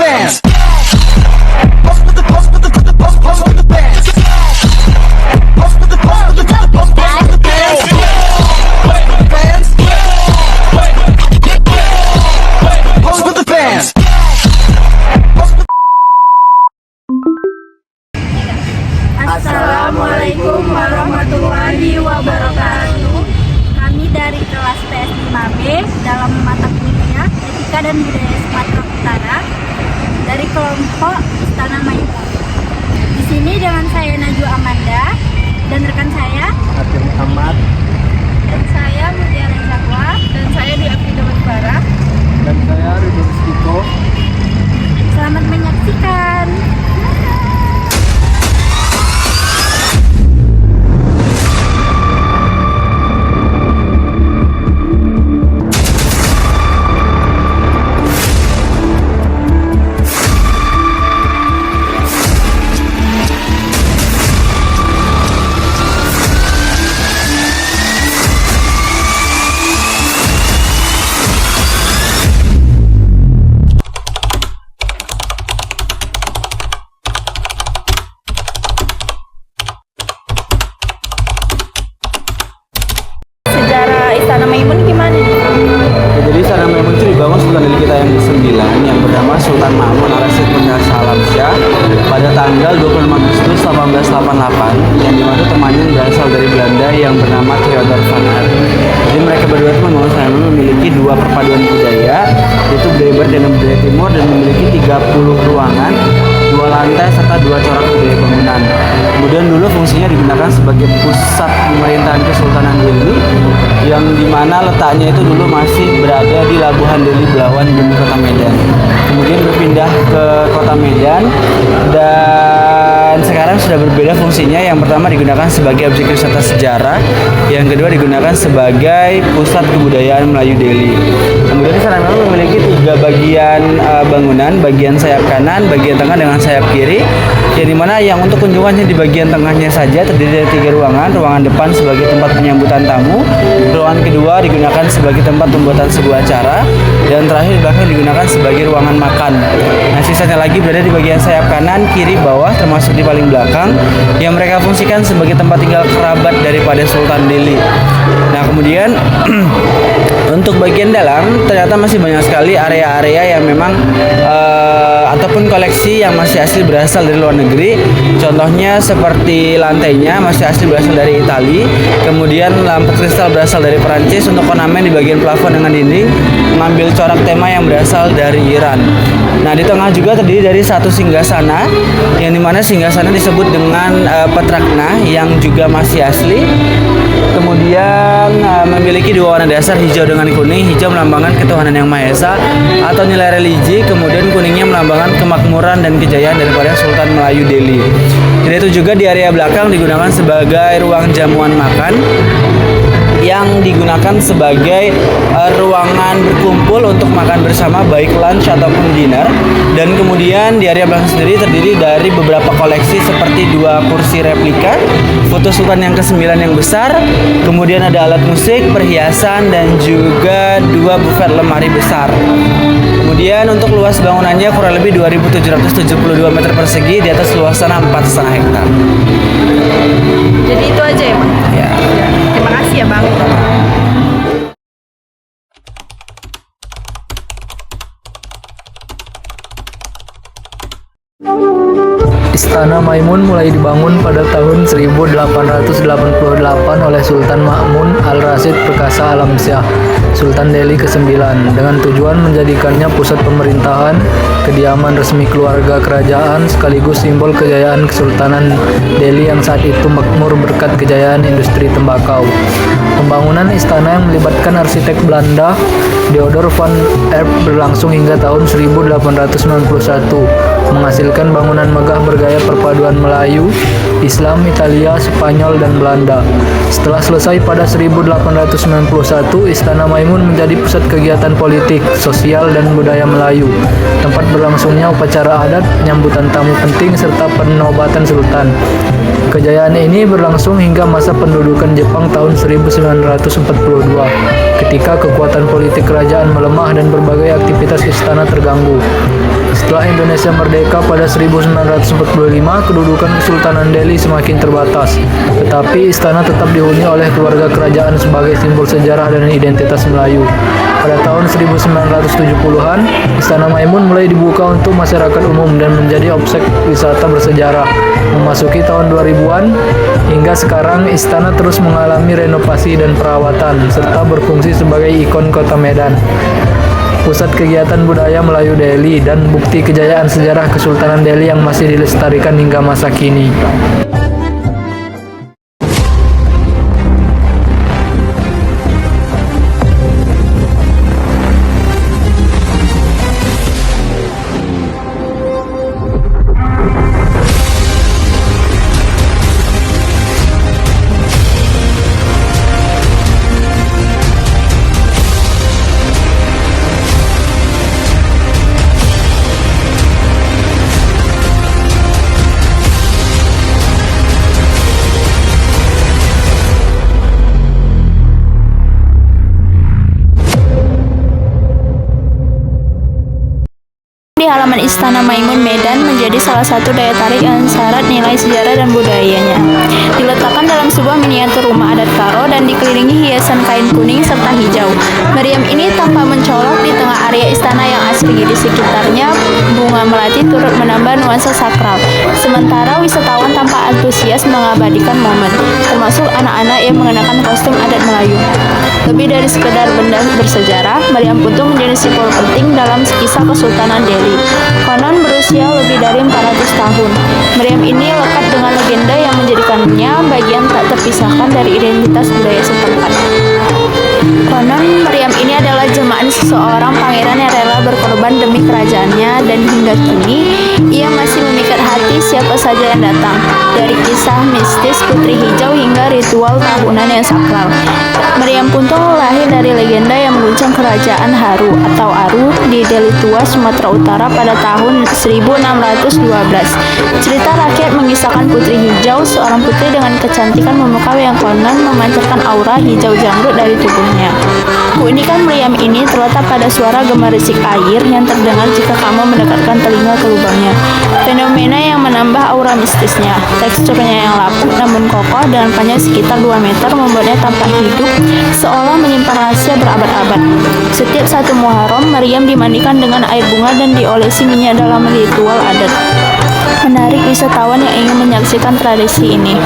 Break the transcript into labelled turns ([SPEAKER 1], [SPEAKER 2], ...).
[SPEAKER 1] bands. Post with the post with the post with the post with the bands. Post with the post with the post with the bands. Post with the bands.
[SPEAKER 2] Assalamualaikum warahmatullahi wabarakatuh. Kami dari kelas PS 5B dalam mata kuliah Etika dan Budaya Sumatera Utara dari kelompok Istana Maimun. Di sini dengan saya Najwa Amanda dan rekan saya
[SPEAKER 3] Hakim Muhammad
[SPEAKER 2] dan saya Mutiara Zakwa dan saya di Afrika Batubara.
[SPEAKER 3] dan saya Ridho Rizkiko.
[SPEAKER 2] Selamat menyaksikan. Istana Maimun gimana?
[SPEAKER 3] Jadi Istana Maimun itu dibangun Sultan Delhi kita yang ke-9 yang bernama Sultan Ma'mun Al-Rashid Purkasa Alamsyah pada tanggal 26 Agustus 1888 yang dimana temannya berasal dari Belanda yang bernama Theodor van Aert. Jadi mereka berdua itu membangun Istana Maimun memiliki dua perpaduan budaya, yaitu budaya barat dan budaya timur, dan memiliki 30 ruangan, 2 lantai serta 2 corak budaya bangunan. Kemudian dulu fungsinya digunakan sebagai pusat pemerintahan Kesultanan Delhi yang dimana letaknya itu dulu masih berada di Labuhan Delhi Belawan di kota Medan. Kemudian berpindah ke kota Medan dan sekarang sudah berbeda fungsinya. Yang pertama digunakan sebagai objek wisata sejarah, yang kedua digunakan sebagai pusat kebudayaan Melayu Delhi. Kemudian Istana Maimun memiliki 3 bagian bangunan, bagian sayap kanan, bagian tengah dengan sayap kiri. Yang dimana yang untuk kunjungannya di bagian tengahnya saja terdiri dari 3 ruangan. Ruangan depan sebagai tempat penyambutan tamu, ruangan kedua digunakan sebagai tempat pembuatan sebuah acara, dan terakhir bahkan digunakan sebagai ruangan makan. Nah, sisanya lagi berada di bagian sayap kanan, kiri, bawah, termasuk di paling belakang, yang mereka fungsikan sebagai tempat tinggal kerabat daripada Sultan Delhi. Nah, kemudian untuk bagian dalam ternyata masih banyak sekali area-area yang memang ataupun koleksi yang masih asli berasal dari luar negeri. Contohnya seperti lantainya masih asli berasal dari Italia, kemudian lampu kristal berasal dari Perancis. Untuk ornamen di bagian plafon dengan dinding mengambil corak tema yang berasal dari Iran. Nah, di tengah juga terdiri dari satu singgasana, yang dimana singgasana disebut dengan Petrakna yang juga masih asli. Kemudian memiliki 2 warna dasar, hijau dengan kuning. Hijau melambangkan ketuhanan yang Maha Esa atau nilai religi, kemudian kuningnya melambangkan kemakmuran dan kejayaan daripada Sultan Melayu Delhi. Dan itu juga di area belakang digunakan sebagai ruang jamuan makan, yang digunakan sebagai ruangan berkumpul untuk makan bersama baik lunch ataupun dinner. Dan kemudian di area belakang sendiri terdiri dari beberapa koleksi seperti 2 kursi replika, foto Sultan yang ke-9 yang besar, kemudian ada alat musik, perhiasan, dan juga 2 buffet lemari besar. Kemudian untuk luas bangunannya kurang lebih 2.772 meter persegi di atas luas tanah 4,5 hektar.
[SPEAKER 2] Jadi itu aja ya, Bang?
[SPEAKER 3] Ya.
[SPEAKER 2] Terima kasih ya, Bang.
[SPEAKER 4] Istana Maimun mulai dibangun pada tahun 1888 oleh Sultan Ma'mun Al-Rashid Perkasa Alamsyah, Sultan Delhi ke-9, dengan tujuan menjadikannya pusat pemerintahan, kediaman resmi keluarga kerajaan, sekaligus simbol kejayaan Kesultanan Delhi yang saat itu makmur berkat kejayaan industri tembakau. Pembangunan istana yang melibatkan arsitek Belanda Theodor van Aert berlangsung hingga tahun 1891, menghasilkan bangunan megah bergaya perpaduan Melayu, Islam, Italia, Spanyol, dan Belanda. Setelah selesai pada 1891, Istana Maimun menjadi pusat kegiatan politik, sosial, dan budaya Melayu, tempat berlangsungnya upacara adat, penyambutan tamu penting, serta penobatan sultan. Kejayaan ini berlangsung hingga masa pendudukan Jepang tahun 1942, ketika kekuatan politik kerajaan melemah dan berbagai aktivitas istana terganggu. Setelah Indonesia merdeka pada 1945, kedudukan Kesultanan Delhi semakin terbatas. Tetapi istana tetap dihuni oleh keluarga kerajaan sebagai simbol sejarah dan identitas Melayu. Pada tahun 1970-an, Istana Maimun mulai dibuka untuk masyarakat umum dan menjadi objek wisata bersejarah. Memasuki tahun 2000-an, hingga sekarang istana terus mengalami renovasi dan perawatan, serta berfungsi sebagai ikon kota Medan, pusat kegiatan budaya Melayu Delhi, dan bukti kejayaan sejarah Kesultanan Delhi yang masih dilestarikan hingga masa kini.
[SPEAKER 2] Di halaman Istana Maimun Medan menjadi salah satu daya tarik yang syarat nilai sejarah dan budayanya. Diletakkan dalam sebuah miniatur rumah adat Karo dan dikelilingi hiasan kain kuning serta hijau. Meriam ini tampak mencolok di tengah area istana yang asri. Di sekitarnya bunga melati turut menambah nuansa sakral. Sementara wisatawan tampak antusias mengabadikan momen, termasuk anak-anak yang mengenakan kostum adat Melayu. Lebih dari sekedar benda bersejarah, meriam puntung menjadi simbol penting dalam kisah Kesultanan Delhi. Konon berusia lebih dari 400 tahun. Meriam ini lekat dengan legenda yang menjadikannya bagian tak terpisahkan dari identitas budaya setempat. Konon meriam ini adalah jelmaan seseorang pangeran yang rela berkorban demi kerajaannya, dan hingga kini ia masih memikat hati siapa saja yang datang. Dari kisah mistis Putri Hijau hingga ritual tahunan yang sakral, meriam puntung lahir dari legenda yang mengguncang kerajaan Haru atau Aru di Delhi Tua, Sumatera Utara pada tahun 1612. Cerita rakyat mengisahkan Putri Hijau, seorang putri dengan kecantikan memukau yang konon memancarkan aura hijau jamrud dari tubuhnya. Keunikan meriam ini terletak pada suara gemerisik air yang terdengar jika kamu mendekatkan telinga ke lubangnya. Fenomena yang menambah aura mistisnya. Teksturnya yang lapuk namun kokoh dengan panjang sekitar 2 meter membuatnya tampak hidup, seolah menyimpan rahasia berabad-abad. Setiap 1 Muharram, meriam dimandikan dengan air bunga dan diolesi minyak dalam ritual adat. Menarik wisatawan yang ingin menyaksikan tradisi ini.